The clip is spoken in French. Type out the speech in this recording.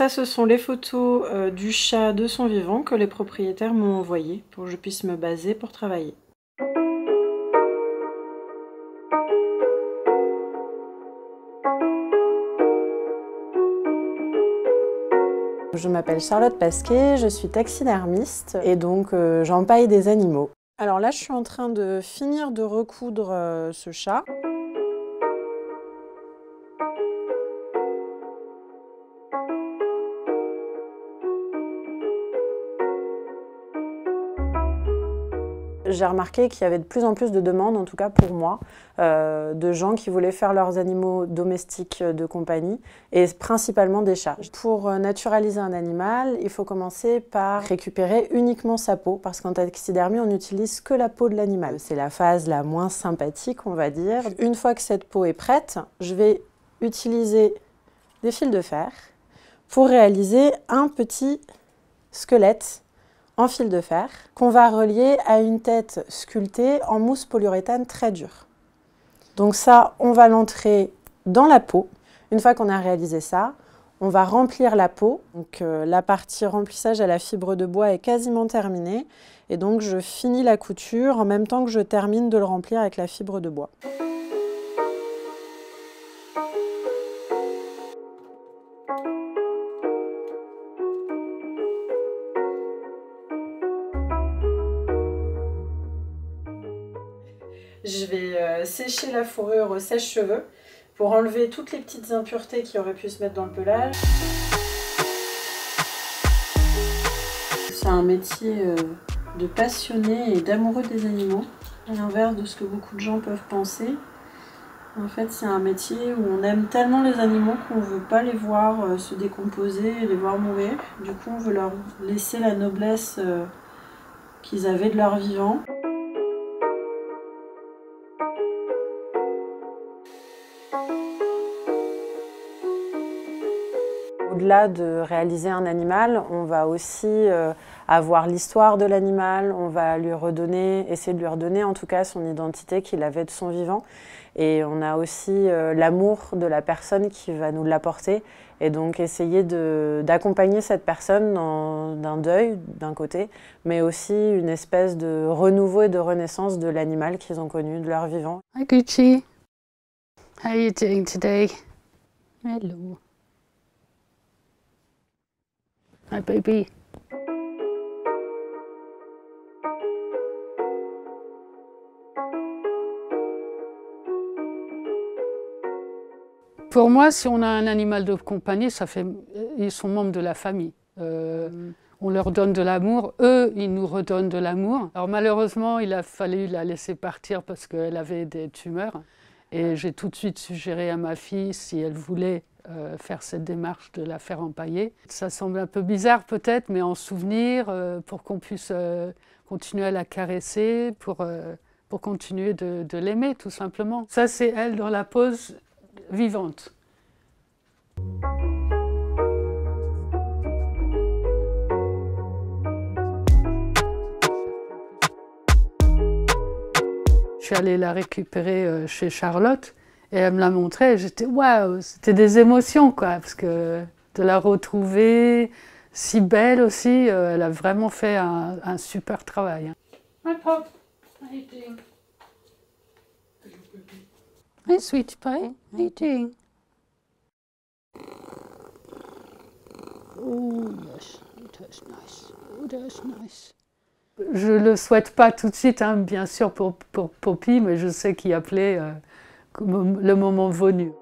ça, ce sont les photos du chat de son vivant que les propriétaires m'ont envoyé pour que je puisse me baser pour travailler. Je m'appelle Charlotte Pasquet, je suis taxidermiste et donc j'empaille des animaux. Alors là, je suis en train de finir de recoudre ce chat. J'ai remarqué qu'il y avait de plus en plus de demandes, en tout cas pour moi, de gens qui voulaient faire leurs animaux domestiques de compagnie, et principalement des chats. Pour naturaliser un animal, il faut commencer par récupérer uniquement sa peau, parce qu'en taxidermie, on n'utilise que la peau de l'animal. C'est la phase la moins sympathique, on va dire. Une fois que cette peau est prête, je vais utiliser des fils de fer pour réaliser un petit squelette en fil de fer qu'on va relier à une tête sculptée en mousse polyuréthane très dure. Donc ça, on va l'entrer dans la peau. Une fois qu'on a réalisé ça, on va remplir la peau. Donc la partie remplissage à la fibre de bois est quasiment terminée. Et donc je finis la couture en même temps que je termine de le remplir avec la fibre de bois. Je vais sécher la fourrure au sèche-cheveux pour enlever toutes les petites impuretés qui auraient pu se mettre dans le pelage. C'est un métier de passionné et d'amoureux des animaux, à l'inverse de ce que beaucoup de gens peuvent penser. En fait, c'est un métier où on aime tellement les animaux qu'on ne veut pas les voir se décomposer et les voir mourir. Du coup, on veut leur laisser la noblesse qu'ils avaient de leur vivant. Au-delà de réaliser un animal, on va aussi avoir l'histoire de l'animal, on va lui redonner, essayer de lui redonner en tout cas son identité qu'il avait de son vivant. Et on a aussi l'amour de la personne qui va nous l'apporter et donc essayer d'accompagner cette personne dans un deuil d'un côté, mais aussi une espèce de renouveau et de renaissance de l'animal qu'ils ont connu de leur vivant. Hi Gucci, how are you doing today? Hello. Hi baby. Pour moi, si on a un animal de compagnie, ils sont membres de la famille. On leur donne de l'amour, eux, ils nous redonnent de l'amour. Alors malheureusement, il a fallu la laisser partir parce qu'elle avait des tumeurs. Et j'ai tout de suite suggéré à ma fille, si elle voulait faire cette démarche de la faire empailler. Ça semble un peu bizarre peut-être, mais en souvenir, pour qu'on puisse continuer à la caresser, pour continuer de l'aimer tout simplement. Ça, c'est elle dans la pose vivante. Je suis allée la récupérer chez Charlotte et elle me l'a montrée et j'étais waouh, c'était des émotions quoi, parce que de la retrouver si belle aussi, elle a vraiment fait un super travail. Hi Pop, how are you doing? Hi sweetie pie, how are you doing? Oh yes, that's nice. Oh that's nice. Je ne le souhaite pas tout de suite, hein, bien sûr, pour Poppy, mais je sais qu'il appelait le moment venu.